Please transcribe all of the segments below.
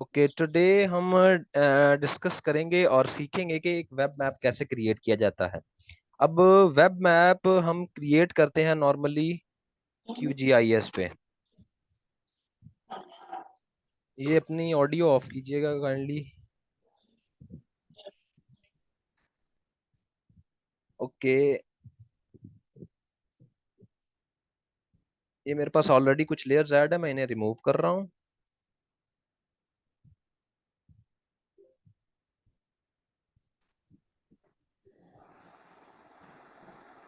Okay, today हम discuss करेंगे और सीखेंगे कि एक वेब मैप कैसे क्रिएट किया जाता है। अब वेब मैप हम क्रिएट करते हैं नॉर्मली QGIS पे। ये अपनी ऑडियो ऑफ कीजिएगा काइंडली। ओके, ये मेरे पास ऑलरेडी कुछ लेयर्स ऐड है, मैं इन्हें रिमूव कर रहा हूँ।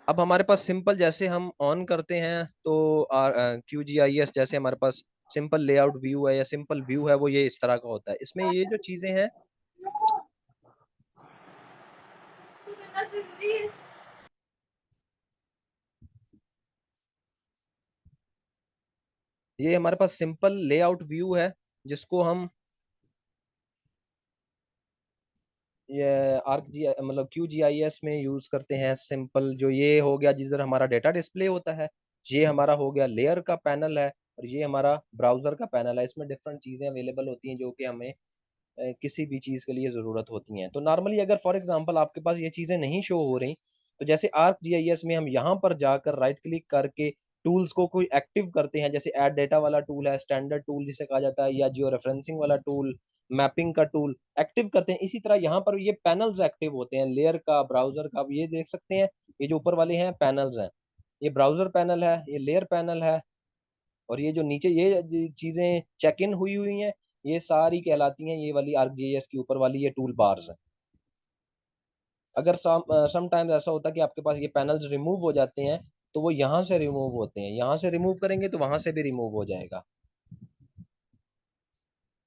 अब हमारे पास सिंपल जैसे हम ऑन करते हैं तो QGIS जैसे हमारे पास सिंपल लेआउट व्यू है या सिंपल व्यू है, वो ये इस तरह का होता है। इसमें ये जो चीजें हैं, ये हमारे पास सिंपल लेआउट व्यू है जिसको हम ये आर्क जी मतलब QGIS में यूज करते हैं। सिंपल जो ये हो गया जिधर हमारा डेटा डिस्प्ले होता है, ये हमारा हो गया लेयर का पैनल है, और ये हमारा ब्राउजर का पैनल है। इसमें डिफरेंट चीजें अवेलेबल होती हैं जो कि हमें किसी भी चीज के लिए जरूरत होती हैं। तो नॉर्मली अगर फॉर एग्जांपल आपके पास ये चीजें नहीं शो हो रही, तो जैसे आर्क GIS में हम यहाँ पर जाकर राइट क्लिक करके टूल्स को कोई एक्टिव करते हैं, जैसे ऐड डेटा वाला टूल है, स्टैंडर्ड टूल जिसे कहा जाता है, या जियो रेफरेंसिंग वाला टूल, मैपिंग का टूल एक्टिव करते हैं। इसी तरह यहाँ पर ये पैनल्स एक्टिव होते हैं, लेयर का, ब्राउजर का। ये देख सकते हैं, ये जो ऊपर वाले हैं पैनल्स हैं, ये ब्राउजर पैनल है, ये लेयर पैनल है, और ये जो नीचे ये चीजें चेक इन हुई हुई हैं, ये सारी कहलाती हैं ये वाली ArcGIS की ऊपर वाली ये टूल बार्स हैं। अगर सम टाइम्स ऐसा होता है कि आपके पास ये पैनल्स रिमूव हो जाते हैं, तो वो यहाँ से रिमूव होते हैं। यहाँ से रिमूव करेंगे तो वहां से भी रिमूव हो जाएगा,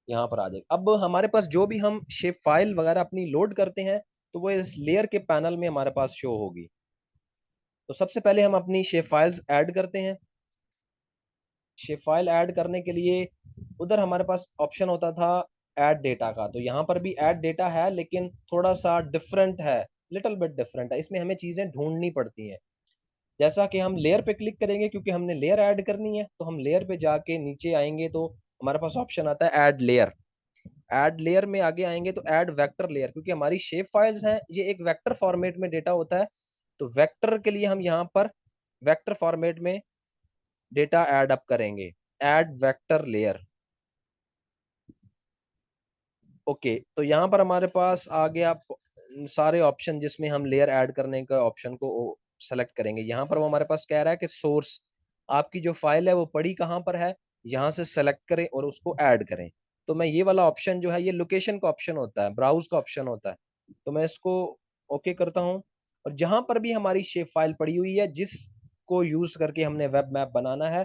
यहाँ पर आ जाएगा। अब हमारे पास जो भी हम शेप फाइल वगैरह अपनी लोड करते हैं, तो वो इस लेयर के पैनल में हमारे पास शो होगी। तो सबसे पहले हम अपनी शेप फाइल्स ऐड करते हैं। शेप फाइल ऐड करने के लिए उधर हमारे पास ऑप्शन होता था ऐड डेटा का, तो यहाँ पर भी ऐड डेटा है, लेकिन थोड़ा सा डिफरेंट है, लिटिल बिट डिफरेंट है। इसमें हमें चीजें ढूंढनी पड़ती हैं। जैसा कि हम लेयर पे क्लिक करेंगे, क्योंकि हमने लेयर ऐड करनी है, तो हम लेयर पे जाके नीचे आएंगे तो हमारे पास ऑप्शन आता है ऐड लेयर। ऐड लेयर में आगे आएंगे तो ऐड वेक्टर लेयर, क्योंकि हमारी शेप फाइल्स हैं, ये एक वेक्टर फॉर्मेट में डेटा होता है। तो वेक्टर के लिए हम यहाँ पर वेक्टर फॉर्मेट में डेटा ऐड अप करेंगे, ऐड वेक्टर लेयर। ओके, तो यहाँ पर हमारे पास आ गया सारे ऑप्शन, जिसमें हम लेयर ऐड करने का ऑप्शन को सेलेक्ट करेंगे। यहाँ पर वो हमारे पास कह रहा है कि सोर्स, आपकी जो फाइल है वो पड़ी कहाँ पर है, यहाँ से सेलेक्ट करें और उसको ऐड करें। तो मैं ये वाला ऑप्शन जो है, ये लोकेशन का ऑप्शन होता है, ब्राउज का ऑप्शन होता है, तो मैं इसको ओके करता हूँ। और जहां पर भी हमारी शेप फाइल पड़ी हुई है जिसको यूज करके हमने वेब मैप बनाना है,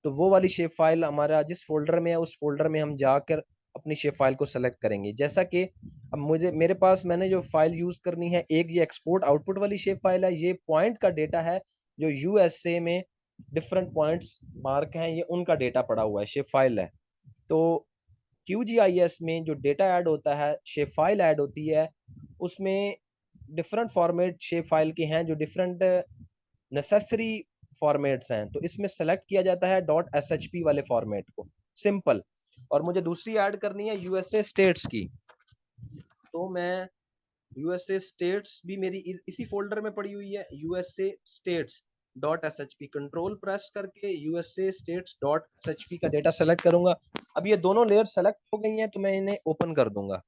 तो वो वाली शेप फाइल हमारा जिस फोल्डर में है, उस फोल्डर में हम जाकर अपनी शेप फाइल को सेलेक्ट करेंगे। जैसा कि अब मुझे मेरे पास मैंने जो फाइल यूज करनी है, एक ये एक्सपोर्ट आउटपुट वाली शेप फाइल है, ये पॉइंट का डेटा है जो USA में डिफरेंट पॉइंट्स मार्क हैं, ये उनका डेटा पड़ा हुआ है, शेप फाइल है। तो QGIS में जो डेटा ऐड होता है, शेप फाइल ऐड होती है, उसमें डिफरेंट फॉर्मेट शेप फाइल के हैं जो डिफरेंट नेसेसरी फॉर्मेट्स हैं। तो इसमें सेलेक्ट किया जाता है .shp वाले फॉर्मेट को, सिंपल। और मुझे दूसरी ऐड करनी है USA स्टेट्स की, तो मैं USA स्टेट्स भी मेरी इसी फोल्डर में पड़ी हुई है, USA states .shp, control press करके USA स्टेट्स .shp का डेटा सेलेक्ट करूंगा। अब ये दोनों लेयर सेलेक्ट हो गई हैं, तो मैं इन्हें ओपन कर दूंगा।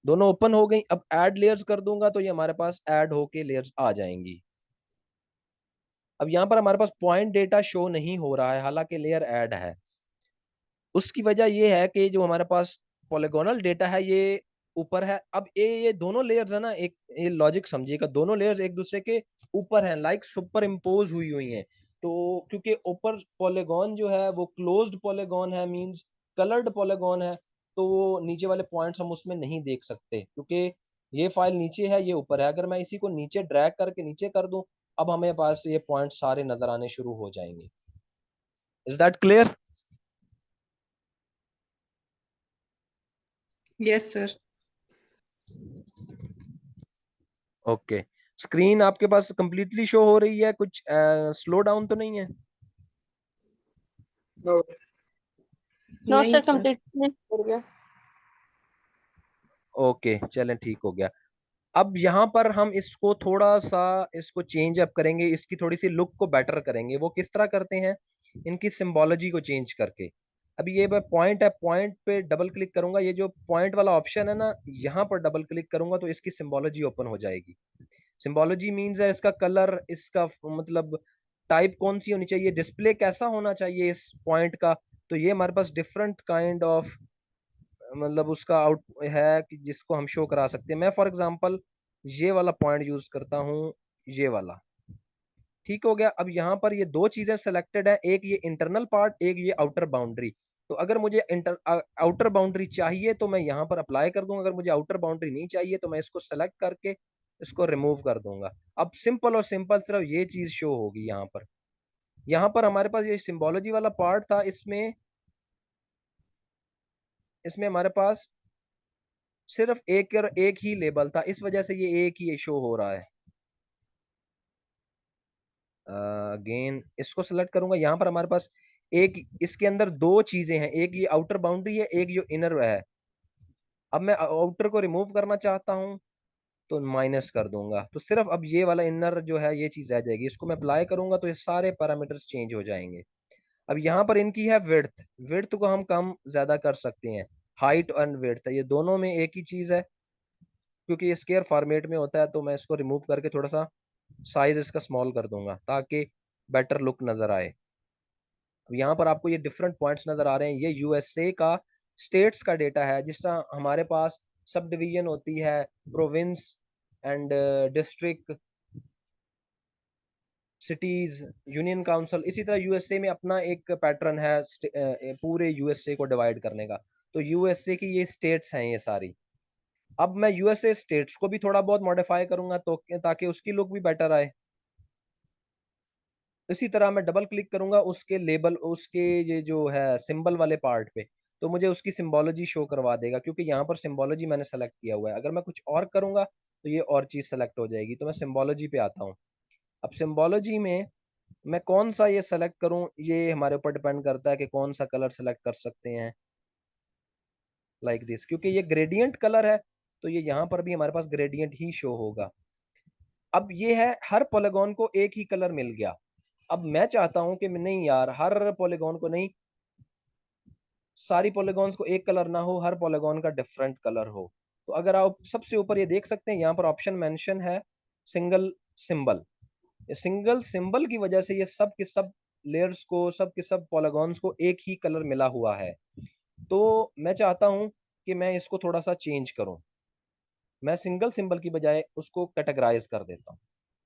दोनों ओपन हो गई। अब ऐड लेयर्स कर दूंगा तो ये हमारे पास ऐड होके लेयर्स आ जाएंगी। अब यहाँ पर हमारे पास पॉइंट डेटा शो नहीं हो रहा है, हालांकि लेयर ऐड है। उसकी वजह ये है कि जो हमारे पास पॉलीगोनल डेटा है ये ऊपर है। अब ये दोनों लेयर्स है ना, एक ये लॉजिक समझिएगा, दोनों लेयर्स एक दूसरे के ऊपर हैं, लाइक सुपर इम्पोज हुई हुई हैं। तो क्योंकि ऊपर पॉलीगॉन जो है वो क्लोज्ड पॉलीगॉन है, मींस कलर्ड पॉलीगॉन है, तो वो नीचे वाले पॉइंट्स हम उसमें नहीं देख सकते, क्योंकि ये फाइल नीचे है, ये ऊपर है। अगर मैं इसी को नीचे ड्रैग करके नीचे कर दूं, अब हमें पास ये पॉइंट सारे नजर आने शुरू हो जाएंगे। Is that clear? Yes sir. Okay, screen आपके पास कंप्लीटली शो हो रही है, कुछ स्लो डाउन तो नहीं है? नो। नो नहीं सर, सर। कंप्लीट हो गया। ओके चलें, ठीक हो गया। अब यहाँ पर हम इसको थोड़ा सा इसको चेंज अप करेंगे, इसकी थोड़ी सी लुक को बेटर करेंगे। वो किस तरह करते हैं? इनकी सिंबोलॉजी को चेंज करके। अभी ये पॉइंट है, पॉइंट पे डबल क्लिक करूंगा, ये जो पॉइंट वाला ऑप्शन है ना, यहाँ पर डबल क्लिक करूंगा तो इसकी सिंबोलॉजी ओपन हो जाएगी। सिंबोलॉजी मीन्स है इसका कलर, इसका मतलब टाइप कौन सी होनी चाहिए, डिस्प्ले कैसा होना चाहिए इस पॉइंट का। तो ये हमारे पास डिफरेंट काइंड ऑफ मतलब उसका आउट है कि जिसको हम शो करा सकते हैं। मैं फॉर एग्जांपल ये वाला पॉइंट यूज करता हूँ, ये वाला। ठीक हो गया। अब यहाँ पर ये दो चीजें सेलेक्टेड है, एक ये इंटरनल पार्ट, एक ये आउटर बाउंड्री। तो अगर मुझे आउटर बाउंड्री चाहिए तो मैं यहाँ पर अप्लाई कर दूंगा, अगर मुझे आउटर बाउंड्री नहीं चाहिए तो मैं इसको सेलेक्ट करके इसको रिमूव कर दूंगा। अब सिंपल और सिंपल सिर्फ ये चीज शो होगी यहाँ पर। यहाँ पर हमारे पास ये सिंबोलॉजी वाला पार्ट था, इसमें इसमें हमारे पास सिर्फ एक और एक ही लेबल था, इस वजह से ये एक ही शो हो रहा है। अगेन इसको सेलेक्ट करूंगा, यहाँ पर हमारे पास एक इसके अंदर दो चीजें हैं, एक ये आउटर बाउंड्री है, एक जो इनर है। अब मैं आउटर को रिमूव करना चाहता हूँ तो माइनस कर दूंगा, तो सिर्फ अब ये वाला इनर जो है ये चीज रह जाएगी। इसको मैं अप्लाई करूंगा तो ये सारे पैरामीटर्स चेंज हो जाएंगे। अब यहाँ पर इनकी है विड्थ, विड्थ को हम कम ज्यादा कर सकते हैं। हाइट एंड विड्थ ये दोनों में एक ही चीज है, क्योंकि ये स्केयर फॉर्मेट में होता है। तो मैं इसको रिमूव करके थोड़ा सा साइज इसका स्मॉल कर दूंगा ताकि बेटर लुक नजर आए। अब यहाँ पर आपको ये डिफरेंट पॉइंट्स नजर आ रहे हैं, ये यूएसए का स्टेट्स का डेटा है। जिस तरह हमारे पास सब डिवीजन होती है, province and district, cities, union council, इसी तरह यूएसए में अपना एक पैटर्न है पूरे यूएसए को डिवाइड करने का। तो यूएसए की ये स्टेट्स हैं ये सारी। अब मैं यूएसए स्टेट्स को भी थोड़ा बहुत मॉडिफाई करूंगा तो ताकि उसकी लुक भी बेटर आए। इसी तरह मैं डबल क्लिक करूंगा उसके लेबल, उसके ये जो है सिंबल वाले पार्ट पे, तो मुझे उसकी सिंबोलॉजी शो करवा देगा, क्योंकि यहाँ पर सिंबोलॉजी मैंने सेलेक्ट किया हुआ है। अगर मैं कुछ और करूंगा तो ये और चीज सेलेक्ट हो जाएगी। तो मैं सिंबोलॉजी पे आता हूँ। अब सिंबोलॉजी में मैं कौन सा ये सेलेक्ट करूं, ये हमारे ऊपर डिपेंड करता है कि कौन सा कलर सेलेक्ट कर सकते हैं। लाइक दिस, क्योंकि ये ग्रेडियंट कलर है तो ये यहाँ पर भी हमारे पास ग्रेडियंट ही शो होगा। अब ये है हर पॉलीगॉन को एक ही कलर मिल गया। अब मैं चाहता हूं कि नहीं यार, हर पॉलीगॉन को नहीं, सारी पॉलीगॉन्स को एक कलर ना हो, हर पॉलीगॉन का डिफरेंट कलर हो। तो अगर आप सबसे ऊपर ये देख सकते हैं, यहाँ पर ऑप्शन मेंशन है सिंगल सिंबल। सिंगल सिंबल की वजह से ये सब के सब लेयर्स को, सब के सब पॉलीगॉन्स को एक ही कलर मिला हुआ है। तो मैं चाहता हूं कि मैं इसको थोड़ा सा चेंज करूं। मैं सिंगल सिंबल की बजाय उसको कैटेगराइज कर देता हूँ।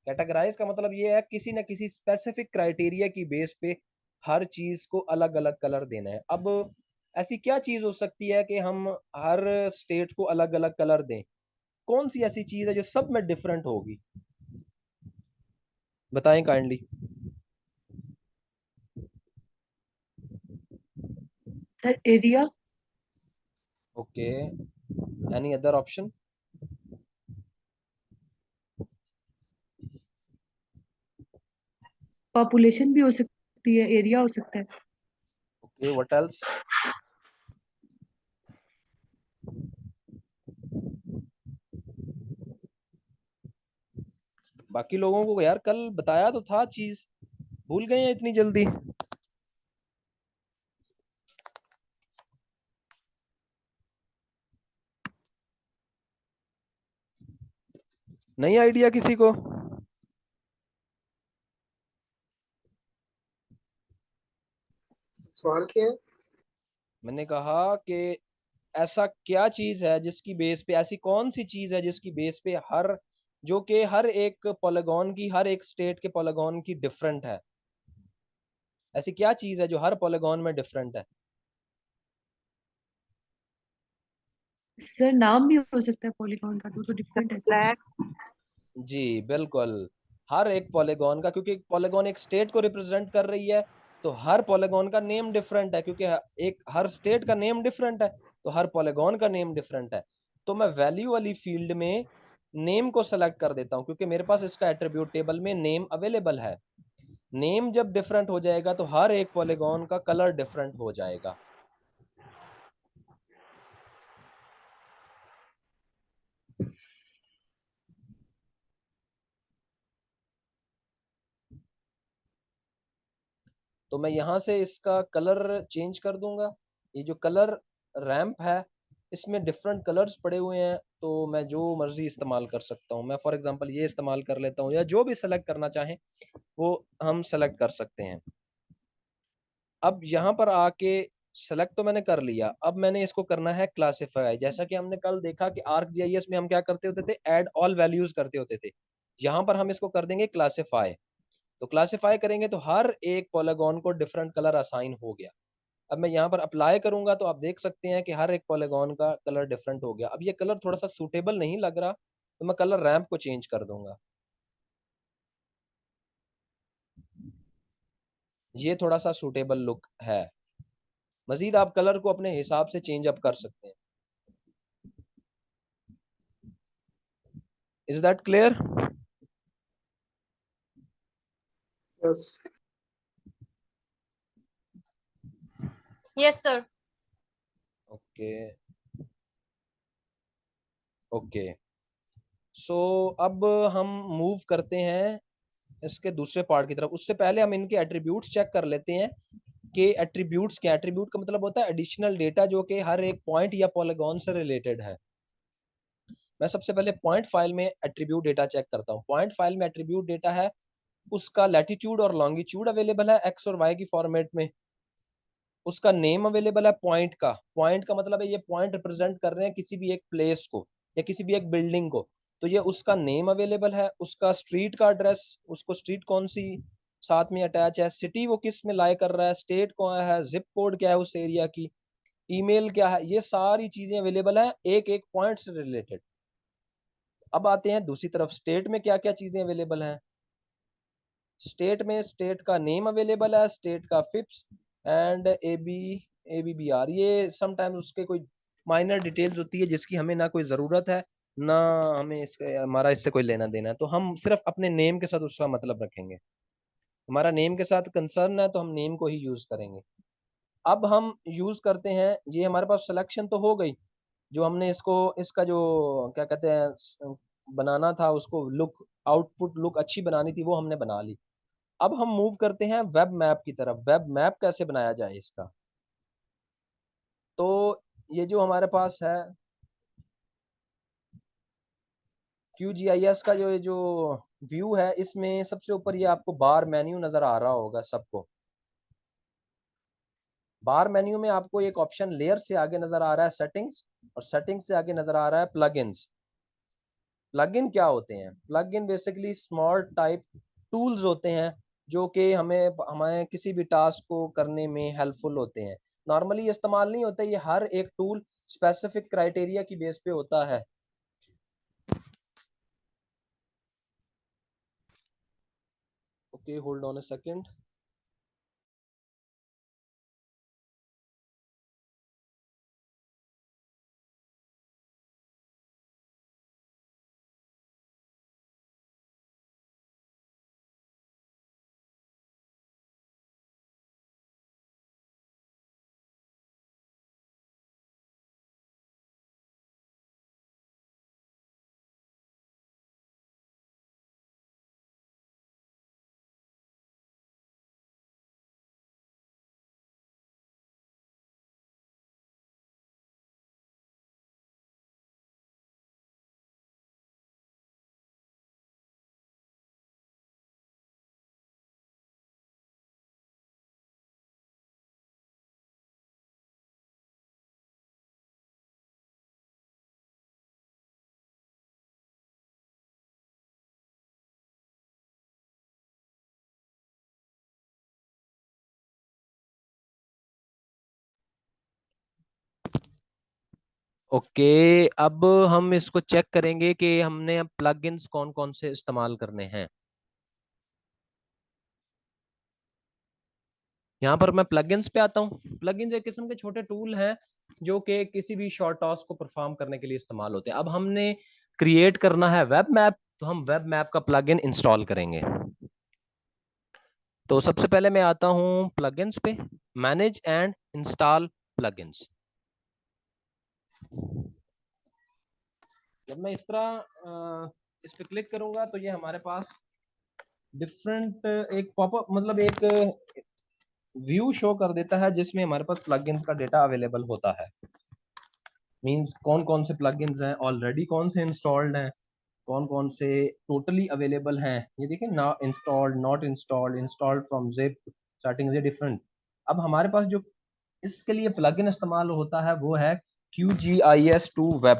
कैटेगराइज का मतलब ये है किसी न किसी स्पेसिफिक क्राइटेरिया की बेस पे हर चीज को अलग अलग कलर देना है। अब ऐसी क्या चीज हो सकती है कि हम हर स्टेट को अलग अलग कलर दें? कौन सी ऐसी चीज है जो सब में डिफरेंट होगी? बताएं kindly. Sir area. Okay, any other option? Population भी हो सकती है, एरिया हो सकता है। Okay, what else? बाकी लोगों को यार कल बताया तो था चीज, भूल गए हैं इतनी जल्दी? नहीं आइडिया किसी को? सवाल क्या है? मैंने कहा कि ऐसा क्या चीज है जिसकी बेस पे, ऐसी कौन सी चीज है जिसकी बेस पे हर, जो कि हर एक पॉलीगॉन की, हर एक स्टेट के पॉलीगॉन की डिफरेंट है? ऐसी क्या चीज है जो हर पॉलीगॉन में डिफरेंट है? सर नाम भी हो सकता है पॉलीगॉन का, तो डिफरेंट है सर। ब्लैक। जी बिल्कुल, हर एक पॉलीगॉन का, क्योंकि पॉलीगॉन एक स्टेट को रिप्रेजेंट कर रही है, तो हर पॉलीगॉन का नेम डिफरेंट है, क्योंकि एक हर स्टेट का नेम डिफरेंट है तो हर पॉलीगॉन का नेम डिफरेंट है। तो मैं वैल्यू वाली फील्ड में नेम को सेलेक्ट कर देता हूँ, क्योंकि मेरे पास इसका एट्रीब्यूट टेबल में नेम अवेलेबल है। नेम जब डिफरेंट हो जाएगा तो हर एक पॉलीगॉन का कलर डिफरेंट हो जाएगा। तो मैं यहाँ से इसका कलर चेंज कर दूंगा। ये जो कलर रैंप है इसमें डिफरेंट कलर्स पड़े हुए हैं, तो मैं जो मर्जी इस्तेमाल कर सकता हूँ। मैं फॉर एग्जांपल ये इस्तेमाल कर लेता हूँ, या जो भी सेलेक्ट करना चाहें वो हम सेलेक्ट कर सकते हैं। अब यहाँ पर आके सेलेक्ट तो मैंने कर लिया, अब मैंने इसको करना है क्लासिफाई। जैसा कि हमने कल देखा कि ArcGIS में हम क्या करते होते थे, ऐड ऑल वैल्यूज करते होते थे। यहाँ पर हम इसको कर देंगे क्लासिफाई। तो क्लासिफाई करेंगे तो हर एक पॉलीगॉन को डिफरेंट कलर असाइन हो गया। अब मैं यहाँ पर अप्लाई करूंगा तो आप देख सकते हैं कि हर एक पॉलीगॉन का कलर डिफरेंट हो गया। अब ये कलर थोड़ा सा सूटेबल नहीं लग रहा, तो मैं कलर रैंप को चेंज कर दूंगा। ये थोड़ा सा सूटेबल लुक है। मजीद आप कलर को अपने हिसाब से चेंज अप कर सकते हैं। Is that clear? Yes. Yes sir. Okay okay. So अब हम मूव करते हैं इसके दूसरे पार्ट की तरफ। उससे पहले हम इनके एट्रीब्यूट्स चेक कर लेते हैं कि एट्रीब्यूट्स क्या। एट्रीब्यूट का मतलब होता है एडिशनल डेटा जो कि हर एक पॉइंट या पॉलीगॉन से रिलेटेड है। मैं सबसे पहले पॉइंट फाइल में एट्रीब्यूट डेटा चेक करता हूँ। पॉइंट फाइल में एट्रीब्यूट डेटा है, उसका लैटिट्यूड और लॉन्गिट्यूड अवेलेबल है एक्स और वाई की फॉर्मेट में। उसका नेम अवेलेबल है पॉइंट का। पॉइंट का मतलब है ये पॉइंट रिप्रेजेंट कर रहे हैं किसी भी एक प्लेस को या किसी भी एक बिल्डिंग को, तो ये उसका नेम अवेलेबल है। उसका स्ट्रीट का एड्रेस, उसको स्ट्रीट कौन सी साथ में अटैच है, सिटी वो किस में लाई कर रहा है, स्टेट कौन है, जिप कोड क्या है उस एरिया की, ईमेल क्या है, ये सारी चीजें अवेलेबल है एक एक पॉइंट से रिलेटेड। अब आते हैं दूसरी तरफ, स्टेट में क्या क्या चीजें अवेलेबल हैं। स्टेट में स्टेट का नेम अवेलेबल है, स्टेट का फिप्स एंड ABBR। ये समटाइम्स उसके कोई माइनर डिटेल्स होती है जिसकी हमें ना कोई ज़रूरत है ना हमें इसके हमारा इससे कोई लेना देना है, तो हम सिर्फ अपने नेम के साथ उसका मतलब रखेंगे। हमारा नेम के साथ कंसर्न है तो हम नेम को ही यूज करेंगे। अब हम यूज करते हैं, ये हमारे पास सिलेक्शन तो हो गई, जो हमने इसको इसका जो क्या कहते हैं बनाना था, उसको लुक आउटपुट लुक अच्छी बनानी थी वो हमने बना ली। अब हम मूव करते हैं वेब मैप की तरफ। वेब मैप कैसे बनाया जाए इसका, तो ये जो हमारे पास है QGIS का जो व्यू है, इसमें सबसे ऊपर ये आपको बार मेन्यू नजर आ रहा होगा सबको। बार मेन्यू में आपको एक ऑप्शन लेयर से आगे नजर आ रहा है सेटिंग्स, और सेटिंग्स से आगे नजर आ रहा है प्लगइन्स। प्लगइन क्या होते हैं? Plugin basically small type tools होते हैं जो कि हमें हमें किसी भी टास्क को करने में हेल्पफुल होते हैं। नॉर्मली इस्तेमाल नहीं होते, ये हर एक टूल स्पेसिफिक क्राइटेरिया की बेस पे होता है। Okay, hold on a second. Okay, अब हम इसको चेक करेंगे कि हमने अब प्लगइन्स कौन कौन से इस्तेमाल करने हैं। यहाँ पर मैं प्लगइन्स पे आता हूँ। प्लगइन्स एक किस्म के छोटे टूल हैं जो कि किसी भी शॉर्ट टास्क को परफॉर्म करने के लिए इस्तेमाल होते हैं। अब हमने क्रिएट करना है वेब मैप, तो हम वेब मैप का प्लगइन इंस्टॉल करेंगे। तो सबसे पहले मैं आता हूँ प्लगइन्स पे, मैनेज एंड इंस्टॉल प्लगइन्स। जब मैं इस तरह इस पे क्लिक करूंगा तो ये हमारे पास डिफरेंट एक पॉपअप मतलब एक व्यू शो कर देता है जिसमें हमारे पास प्लगइन्स का डेटा अवेलेबल होता है। मींस कौन कौन से प्लगइन्स हैं ऑलरेडी, कौन से इंस्टॉल्ड हैं, कौन कौन से टोटली अवेलेबल हैं। ये देखिए ना, installed, not installed, installed from zip, starting से डिफरेंट। अब हमारे पास जो इसके लिए प्लगइन इस्तेमाल होता है वो है QGIS2 वेब।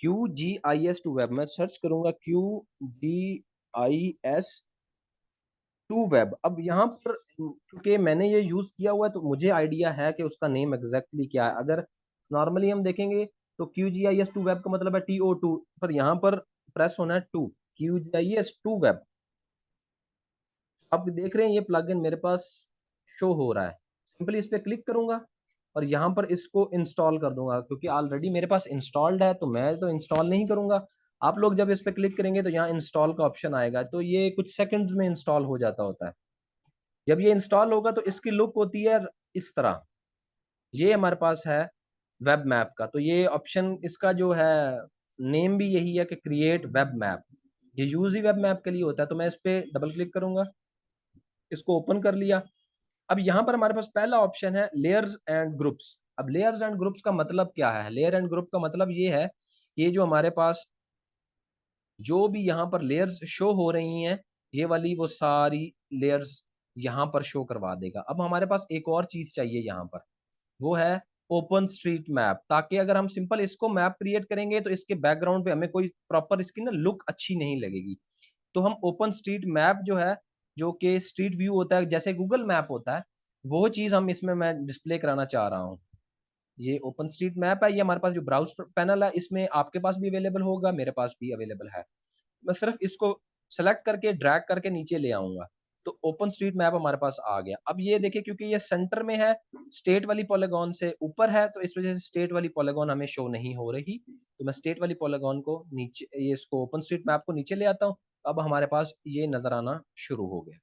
QGIS2 वेब, मैं सर्च करूंगा QGIS2 वेब। अब यहाँ पर क्योंकि मैंने ये यूज किया हुआ है तो मुझे आइडिया है कि उसका नेम एग्जैक्टली क्या है। अगर नॉर्मली हम देखेंगे तो QGIS2 वेब का मतलब है TO2, पर यहाँ पर प्रेस होना है 2, QGIS2 वेब। अब देख रहे हैं ये प्लगइन मेरे पास शो हो रहा है। सिंपली इस पे क्लिक करूंगा और यहाँ पर इसको इंस्टॉल कर दूंगा, क्योंकि ऑलरेडी मेरे पास इंस्टॉल्ड है तो मैं तो इंस्टॉल नहीं करूंगा। आप लोग जब इस पे क्लिक करेंगे तो यहाँ इंस्टॉल का ऑप्शन आएगा, तो ये कुछ सेकंड्स में इंस्टॉल हो जाता होता है। जब ये इंस्टॉल होगा तो इसकी लुक होती है इस तरह। ये हमारे पास है वेब मैप का, तो ये ऑप्शन इसका जो है नेम भी यही है कि क्रिएट वेब मैप। ये यूज ही वेब मैप के लिए होता है। तो मैं इस पे डबल क्लिक करूंगा, इसको ओपन कर लिया। अब यहाँ पर हमारे पास पहला ऑप्शन है लेयर्स एंड ग्रुप्स। अब लेयर्स एंड ग्रुप्स का मतलब क्या है? लेयर एंड ग्रुप का मतलब ये है, ये जो हमारे पास जो भी यहाँ पर लेयर्स शो हो रही हैं, ये वाली वो सारी लेयर्स यहाँ पर शो करवा देगा। अब हमारे पास एक और चीज चाहिए यहाँ पर, वो है ओपन स्ट्रीट मैप। ताकि अगर हम सिंपल इसको मैप क्रिएट करेंगे तो इसके बैकग्राउंड पे हमें कोई प्रॉपर इसकी ना लुक अच्छी नहीं लगेगी। तो हम ओपन स्ट्रीट मैप जो है, जो कि स्ट्रीट व्यू होता है जैसे गूगल मैप होता है, वो चीज हम इसमें मैं डिस्प्ले कराना चाह रहा हूँ। ये ओपन स्ट्रीट मैप है, ये हमारे पास जो ब्राउज पैनल है इसमें आपके पास भी अवेलेबल होगा, मेरे पास भी अवेलेबल है। मैं सिर्फ इसको सेलेक्ट करके ड्रैग करके नीचे ले आऊंगा तो ओपन स्ट्रीट मैप हमारे पास आ गया। अब ये देखिए क्योंकि ये सेंटर में है, स्टेट वाली पॉलीगॉन से ऊपर है, तो इस वजह से स्टेट वाली पॉलीगॉन हमें शो नहीं हो रही। तो मैं स्टेट वाली पॉलीगॉन को नीचे, ये इसको ओपन स्ट्रीट मैप को नीचे ले आता हूँ। अब हमारे पास ये नजर आना शुरू हो गया।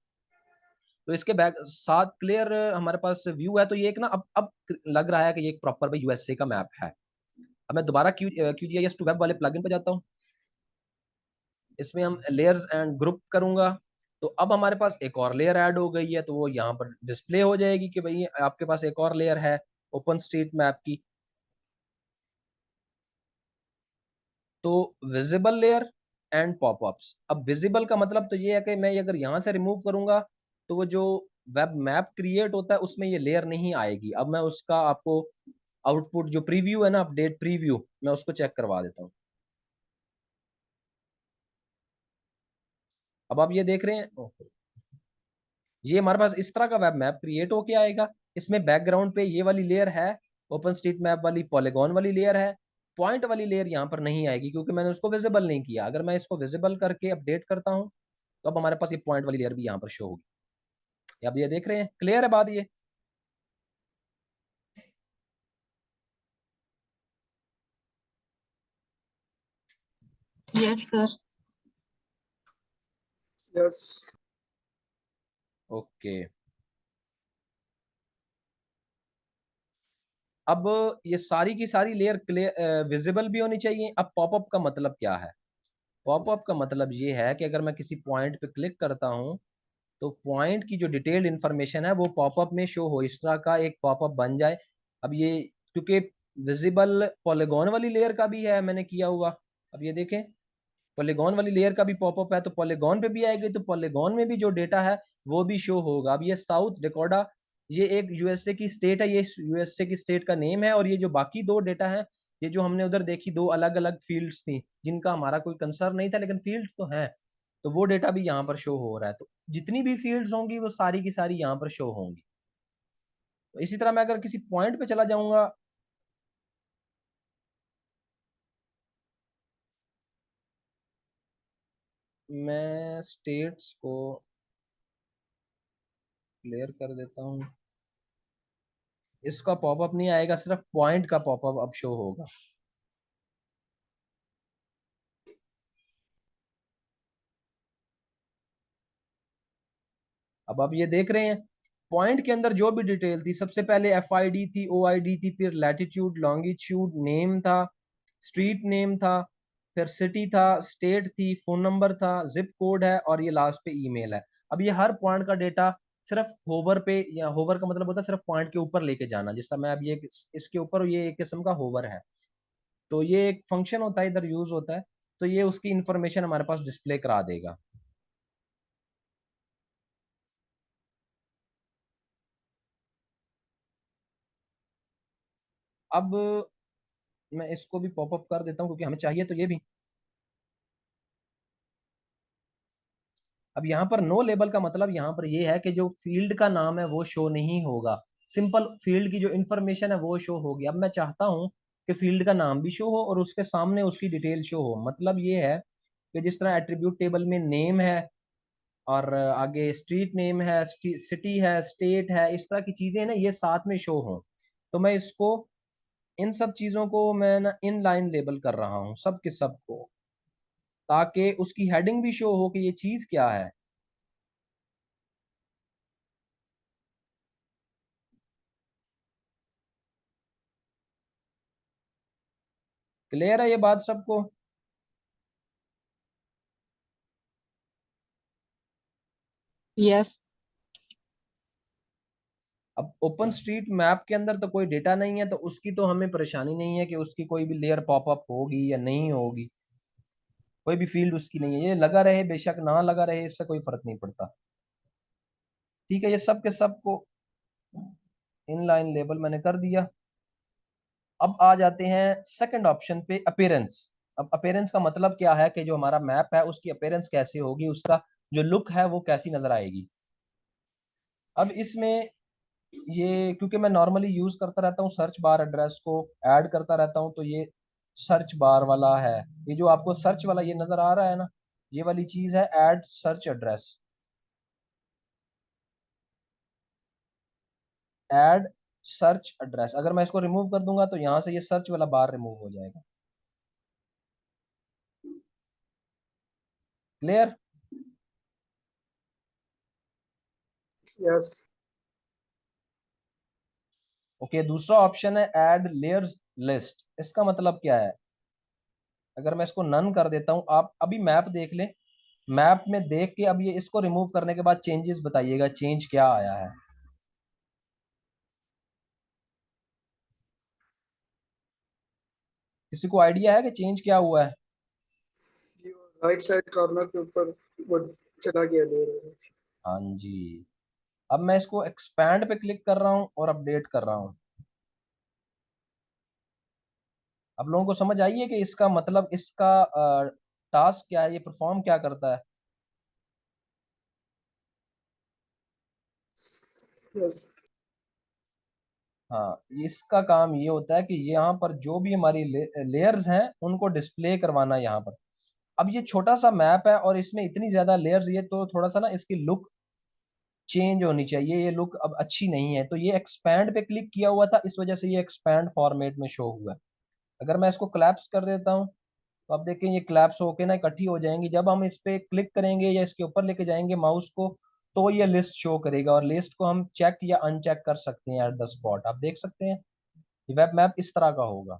तो इसके बैक साथ क्लियर हमारे पास व्यू है। तो ये एक ना अब लग रहा है कि ये एक प्रॉपर भाई यूएसए का मैप है। अब मैं दोबारा QGIS2 वेब वाले प्लगइन पे जाता हूँ। इसमें हम लेयर्स एंड ग्रुप करूंगा, तो अब हमारे पास एक और लेयर ऐड हो गई है, तो वो यहाँ पर डिस्प्ले हो जाएगी कि भाई आपके पास एक और लेयर है ओपन स्ट्रीट मैप की। तो विजिबल लेयर एंड पॉपअप्स। अब विजिबल का मतलब तो ये है कि मैं अगर यहाँ से रिमूव करूंगा तो वो जो वेब मैप क्रिएट होता है उसमें ये लेयर नहीं आएगी। अब मैं उसका आपको आउटपुट जो प्रीव्यू है ना, अपडेट प्रीव्यू, मैं उसको चेक करवा देता हूँ। अब आप ये देख रहे हैं, ये हमारे पास इस तरह का वेब मैप क्रिएट होके आएगा। इसमें बैकग्राउंड पे ये वाली लेयर है, ओपन स्ट्रीट मैप वाली पॉलीगॉन वाली लेयर है। पॉइंट वाली लेयर यहाँ पर नहीं आएगी क्योंकि मैंने उसको विजिबल नहीं किया। अगर मैं इसको विजिबल करके अपडेट करता हूँ तो अब हमारे पास ये पॉइंट वाली लेयर भी यहाँ पर शो होगी। अब ये देख रहे हैं, क्लियर है बात ये? Yes sir. Yes. ओके। अब ये सारी की सारी लेयर विजिबल भी होनी चाहिए। अब पॉपअप का मतलब क्या है? पॉपअप का मतलब ये है कि अगर मैं किसी पॉइंट पे क्लिक करता हूँ तो पॉइंट की जो डिटेल्ड इंफॉर्मेशन है वो पॉपअप में शो हो, इस तरह का एक पॉपअप बन जाए। अब ये क्योंकि विजिबल पॉलीगॉन वाली लेयर का भी है मैंने किया हुआ। अब ये देखें, पॉलीगॉन वाली लेयर का भी पॉपअप है, तो पॉलीगॉन पे भी आएगी, तो पॉलीगॉन में भी जो डेटा है वो भी शो होगा। अब ये साउथ डकोटा, ये एक यूएसए की स्टेट है, ये यूएसए की स्टेट का नेम है। और ये जो बाकी दो डेटा है, ये जो हमने उधर देखी दो अलग अलग फील्ड्स थी जिनका हमारा कोई कंसर्न नहीं था, लेकिन फील्ड्स तो हैं, तो वो डेटा भी यहाँ पर शो हो रहा है। तो जितनी भी फील्ड्स होंगी वो सारी की सारी यहाँ पर शो होंगी। तो इसी तरह मैं अगर किसी पॉइंट पे चला जाऊंगा, मैं स्टेट्स को क्लियर कर देता हूँ, इसका पॉपअप नहीं आएगा, सिर्फ पॉइंट का पॉपअप अब शो होगा। अब आप ये देख रहे हैं, पॉइंट के अंदर जो भी डिटेल थी, सबसे पहले FID थी, OID थी, फिर लैटिट्यूड लॉन्गिट्यूड, नेम था, स्ट्रीट नेम था, फिर सिटी था, स्टेट थी, फोन नंबर था, जिप कोड है और ये लास्ट पे ईमेल है। अब ये हर पॉइंट का डेटा सिर्फ होवर पे, या होवर का मतलब होता है सिर्फ पॉइंट के ऊपर लेके जाना, जिस समय अब ये इसके ऊपर ये एक किस्म का होवर है, तो ये एक फंक्शन होता है, इधर यूज होता है, तो ये उसकी इंफॉर्मेशन हमारे पास डिस्प्ले करा देगा। अब मैं इसको भी पॉपअप कर देता हूँ क्योंकि हमें चाहिए तो ये भी। अब यहाँ पर नो लेबल का मतलब यहाँ पर ये है कि जो फील्ड का नाम है वो शो नहीं होगा, सिंपल फील्ड की जो इन्फॉर्मेशन है वो शो होगी। अब मैं चाहता हूँ कि फील्ड का नाम भी शो हो और उसके सामने उसकी डिटेल शो हो। मतलब ये है कि जिस तरह एट्रीब्यूट टेबल में नेम है और आगे स्ट्रीट नेम है, सिटी है, स्टेट है, इस तरह की चीजें ना ये साथ में शो हो, तो मैं इसको इन सब चीजों को मैं ना इन लाइन लेबल कर रहा हूँ सब के सब को, ताकि उसकी हेडिंग भी शो हो कि ये चीज क्या है। क्लियर है ये बात सबको? यस। अब ओपन स्ट्रीट मैप के अंदर तो कोई डेटा नहीं है, तो उसकी तो हमें परेशानी नहीं है कि उसकी कोई भी लेयर पॉपअप होगी या नहीं होगी, कोई भी फील्ड उसकी नहीं है, ये लगा रहे बेशक ना लगा रहे, इससे कोई फर्क नहीं पड़ता। ठीक है, ये सब के सब को इनलाइन लेबल मैंने कर दिया। अब आ जाते हैं सेकंड ऑप्शन पे, अपीयरेंस। अब अपीयरेंस का मतलब क्या है कि जो हमारा मैप है उसकी अपीयरेंस कैसी होगी, उसका जो लुक है वो कैसी नजर आएगी। अब इसमें ये क्योंकि मैं नॉर्मली यूज करता रहता हूँ सर्च बार एड्रेस को ऐड करता रहता हूँ, तो ये सर्च बार वाला है, ये जो आपको सर्च वाला ये नजर आ रहा है ना, ये वाली चीज है add search address. Add search address, अगर मैं इसको रिमूव कर दूंगा तो यहाँ से ये सर्च वाला बार रिमूव हो जाएगा। क्लियर? यस। ओके, दूसरा ऑप्शन है ऐड लेयर्स लिस्ट। इसका मतलब क्या है? अगर मैं इसको नन कर देता हूँ, आप अभी मैप देख लें, मैप में देख के अब ये इसको रिमूव करने के बाद चेंजेस बताइएगा, चेंज क्या आया है। किसी को आइडिया है कि चेंज क्या हुआ है? राइट साइड कॉर्नर के ऊपर वो चला गया लेयर। हाँ जी। अब मैं इसको एक्सपैंड पे क्लिक कर रहा हूँ और अपडेट कर रहा हूँ। अब लोगों को समझ आई है कि इसका मतलब, इसका टास्क क्या है, ये परफॉर्म क्या करता है? यस। हाँ, इसका काम ये होता है कि यहाँ पर जो भी हमारी लेयर्स हैं उनको डिस्प्ले करवाना यहाँ पर। अब ये छोटा सा मैप है और इसमें इतनी ज्यादा लेयर्स, ये तो थोड़ा सा ना इसकी लुक चेंज होनी चाहिए, ये लुक अब अच्छी नहीं है, तो ये एक्सपैंड पे क्लिक किया हुआ था, इस वजह से ये एक्सपैंड फॉर्मेट में शो हुआ है। अगर मैं इसको क्लैप्स कर देता हूँ तो आप देखें ये क्लैप्स होके ना इकट्ठी हो जाएंगी, जब हम इस पे क्लिक करेंगे या इसके ऊपर लेके जाएंगे माउस को, तो ये लिस्ट शो करेगा, और लिस्ट को हम चेक या अनचेक कर सकते हैं एट द स्पॉट। आप देख सकते हैं ये वेब मैप इस तरह का होगा।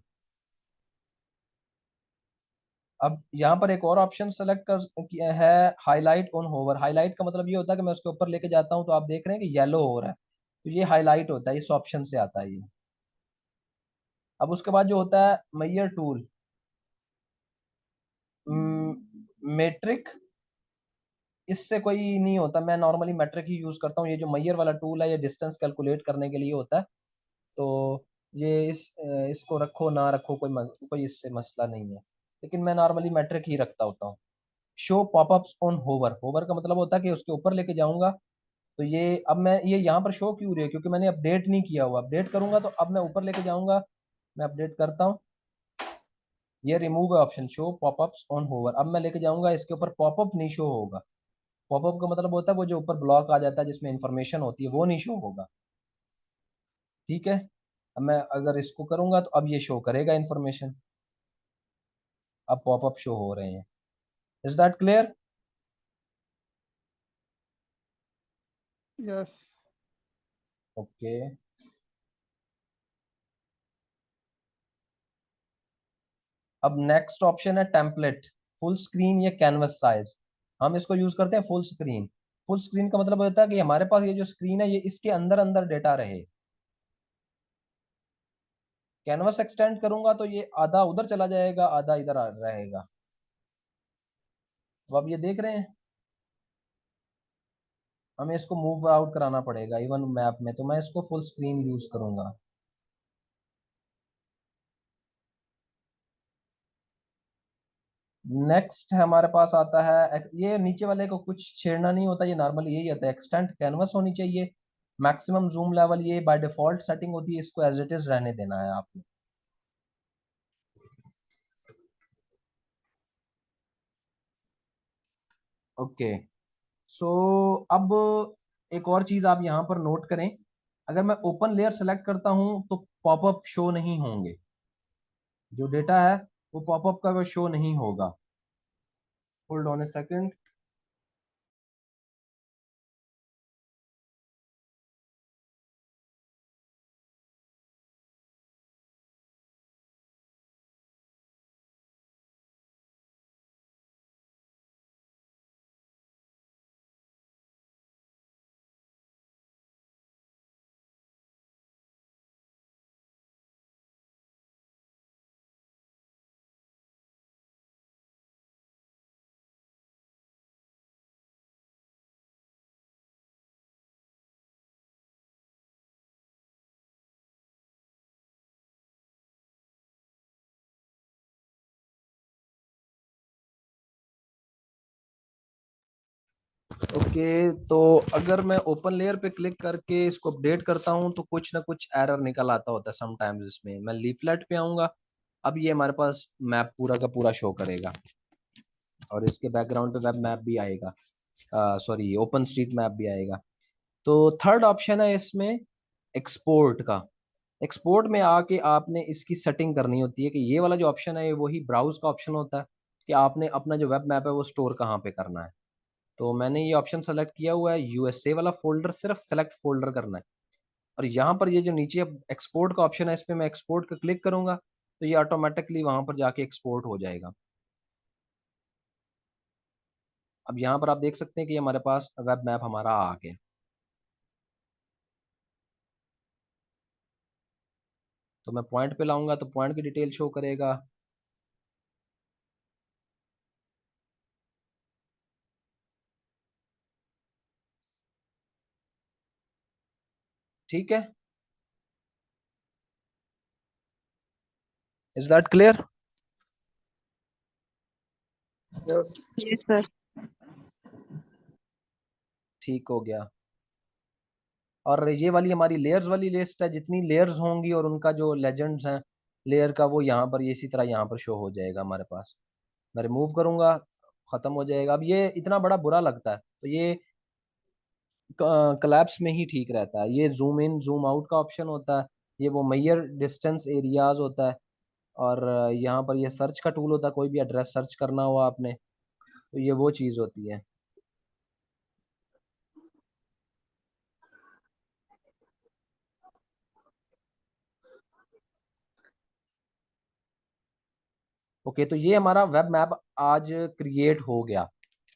अब यहाँ पर एक और ऑप्शन सेलेक्ट कर किया है, हाईलाइट ऑन होवर। हाईलाइट का मतलब ये होता है कि मैं उसके ऊपर लेके जाता हूँ तो आप देख रहे हैं कि येलो हो रहा है, तो ये हाईलाइट होता है, इस ऑप्शन से आता है ये। अब उसके बाद जो होता है मैयर टूल, मेट्रिक, इससे कोई नहीं होता, मैं नॉर्मली मेट्रिक ही यूज करता हूँ। ये जो मैयर वाला टूल है ये डिस्टेंस कैलकुलेट करने के लिए होता है, तो ये इसको रखो ना रखो कोई इससे मसला नहीं है, लेकिन मैं नॉर्मली मेट्रिक ही रखता होता हूँ। Show popups on hover, hover का मतलब होता है कि उसके ऊपर लेके जाऊंगा तो ये, अब मैं ये यहाँ पर शो क्यों रही है, क्योंकि मैंने अपडेट नहीं किया हुआ, अपडेट करूंगा तो अब मैं ऊपर लेके जाऊंगा। मैं अपडेट करता हूँ, ये रिमूव है option, show popups on hover. अब मैं लेके जाऊंगा इसके ऊपर, पॉपअप नहीं शो होगा। पॉपअप का मतलब होता है वो जो ऊपर ब्लॉक आ जाता है जिसमें इंफॉर्मेशन होती है, वो नहीं शो होगा। ठीक है, अब मैं अगर इसको करूंगा तो अब ये शो करेगा इंफॉर्मेशन, अब पॉपअप शो हो रहे हैं। Is that clear? Yes. Okay. अब नेक्स्ट ऑप्शन है टेम्पलेट, फुल स्क्रीन या कैनवस साइज। हम इसको यूज करते हैं फुल स्क्रीन। फुल स्क्रीन का मतलब होता है कि हमारे पास ये जो स्क्रीन है ये इसके अंदर अंदर डेटा रहे। कैनवस एक्सटेंड करूंगा तो ये आधा उधर चला जाएगा, आधा इधर रहेगा। तो अब ये देख रहे हैं, हमें इसको मूव आउट कराना पड़ेगा इवन मैप में, तो मैं इसको फुल स्क्रीन यूज करूंगा। नेक्स्ट हमारे पास आता है, ये नीचे वाले को कुछ छेड़ना नहीं होता, ये नॉर्मली यही होता है, एक्सटेंट कैनवस होनी चाहिए, मैक्सिमम जूम लेवल ये बाय डिफॉल्ट सेटिंग होती है, इसको एज इट इज रहने देना है आपने। ओके, सो अब एक और चीज आप यहाँ पर नोट करें, अगर मैं ओपन लेयर सेलेक्ट करता हूं तो पॉपअप शो नहीं होंगे, जो डेटा है वो पॉपअप का वो शो नहीं होगा। Hold on A second. Okay, तो अगर मैं ओपन लेयर पे क्लिक करके इसको अपडेट करता हूं तो कुछ ना कुछ एरर निकल आता होता है समटाइम्स इसमें। मैं लीफलेट पे आऊंगा, अब ये हमारे पास मैप पूरा का पूरा शो करेगा और इसके बैकग्राउंड पे वेब मैप भी आएगा, सॉरी ओपन स्ट्रीट मैप भी आएगा। तो थर्ड ऑप्शन है इसमें एक्सपोर्ट का। एक्सपोर्ट में आके आपने इसकी सेटिंग करनी होती है कि ये वाला जो ऑप्शन है वही ब्राउज का ऑप्शन होता है कि आपने अपना जो वेब मैप है वो स्टोर कहाँ पे करना है। तो मैंने ये ऑप्शन सेलेक्ट किया हुआ है, यूएसए वाला फोल्डर, सिर्फ सेलेक्ट फोल्डर करना है। और यहाँ पर ये जो नीचे एक्सपोर्ट का ऑप्शन है इस पे मैं एक्सपोर्ट का क्लिक करूंगा तो ये ऑटोमेटिकली वहां पर जाके एक्सपोर्ट हो जाएगा। अब यहाँ पर आप देख सकते हैं कि हमारे पास वेब मैप हमारा आ गया। तो मैं पॉइंट पे लाऊंगा तो पॉइंट की डिटेल शो करेगा। ठीक है, इज दैट क्लियर? यस। जी सर। ठीक हो गया। और ये वाली हमारी लेयर्स वाली लिस्ट है, जितनी लेयर्स होंगी और उनका जो लेजेंड्स हैं लेयर का वो यहाँ पर इसी तरह यहाँ पर शो हो जाएगा हमारे पास। मैं रिमूव करूंगा, खत्म हो जाएगा। अब ये इतना बड़ा बुरा लगता है तो ये कलैप्स में ही ठीक रहता है। ये जूम इन जूम आउट का ऑप्शन होता है, ये वो मेजर डिस्टेंस एरियाज होता है, और यहाँ पर ये सर्च का टूल होता है, कोई भी एड्रेस सर्च करना हो आपने तो ये वो चीज़ होती है। ओके, तो ये हमारा वेब मैप आज क्रिएट हो गया।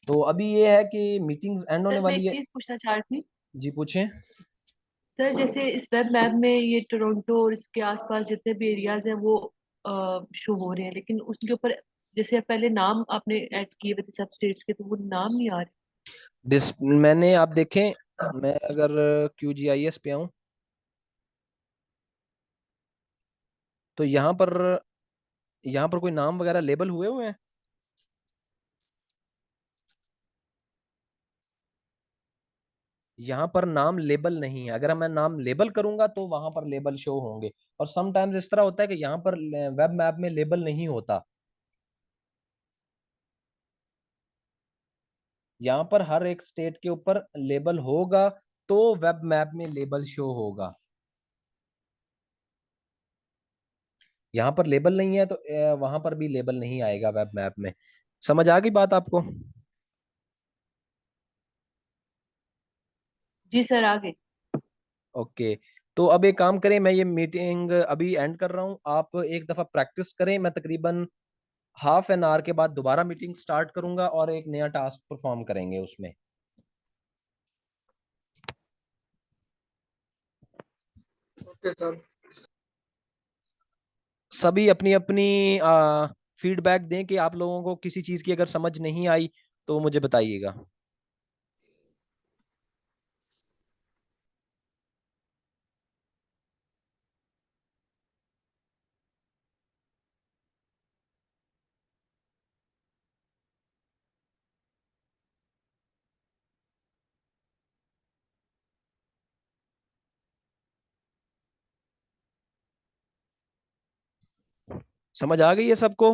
तो अभी ये है कि मीटिंग्स एंड होने सर मैं एक वाली है। चीज पूछना चाह रही थी। जी पूछें। सर जैसे इस वेब मैप में ये टोरंटो और इसके आसपास जितने भी एरियाज हैं वो शो हो रहे हैं, लेकिन उसके ऊपर जैसे पहले नाम आपने ऐड किए हुए थे सब स्टेट्स के, तो वो नाम नहीं आ रहे। मैंने आप देखें, मैं अगर QGIS पे आऊं तो यहाँ पर कोई नाम वगैरह लेबल हुए हुए हैं। यहाँ पर नाम लेबल नहीं है, अगर मैं नाम लेबल करूंगा तो वहां पर लेबल शो होंगे। और समटाइम्स इस तरह होता है कि यहाँ पर वेब मैप में लेबल नहीं होता। यहाँ पर हर एक स्टेट के ऊपर लेबल होगा तो वेब मैप में लेबल शो होगा। यहाँ पर लेबल नहीं है तो वहां पर भी लेबल नहीं आएगा वेब मैप में। समझ आ गई बात आपको? जी सर, आगे। ओके, तो अब एक काम करें, मैं ये मीटिंग अभी एंड कर रहा हूँ, आप एक दफा प्रैक्टिस करें, मैं तकरीबन हाफ एन आवर के बाद दोबारा मीटिंग स्टार्ट करूंगा और एक नया टास्क परफॉर्म करेंगे उसमें। Okay sir. सभी अपनी अपनी फीडबैक दें कि आप लोगों को किसी चीज की अगर समझ नहीं आई तो मुझे बताइएगा। समझ आ गई है सबको?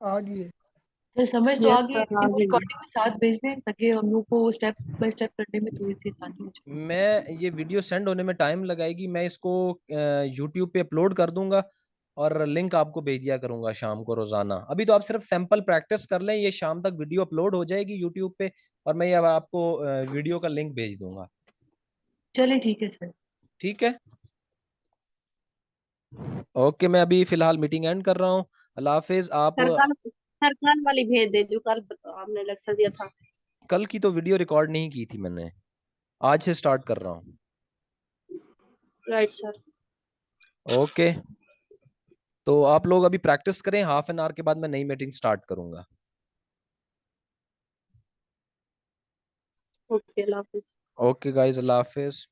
आ गई। सर समझ तो यस आ गई, सर, आ लेकिन वो गई। रिकॉर्डिंग में साथ भेज दें ताकि हम लोग को स्टेप बाय स्टेप करने में थोड़ी सी आसानी हो जाए। मैं ये वीडियो सेंड होने में टाइम लगाएगी, मैं इसको यूट्यूब पे अपलोड कर दूंगा और लिंक आपको भेज दिया करूंगा शाम को रोजाना। अभी तो आप सिर्फ सैंपल प्रैक्टिस कर लें, ये शाम तक वीडियो अपलोड हो जाएगी यूट्यूब पे और मैं ये अब आपको वीडियो का लिंक भेज दूंगा। चलिए ठीक है सर। ठीक है, ओके, मैं अभी फिलहाल मीटिंग एंड कर रहा हूँ। अल्लाह हाफिज। आप सरकार वाली भेज दे जो कल आपने लेक्चर दिया था। कल की तो वीडियो रिकॉर्ड नहीं की थी मैंने, आज से स्टार्ट कर रहा हूँ। Right sir. ओके, तो आप लोग अभी प्रैक्टिस करें, हाफ एन आवर के बाद मैं नई मीटिंग स्टार्ट करूंगा। ओके, अल्लाह हाफिज। ओके गाइज, अल्लाह हाफिज।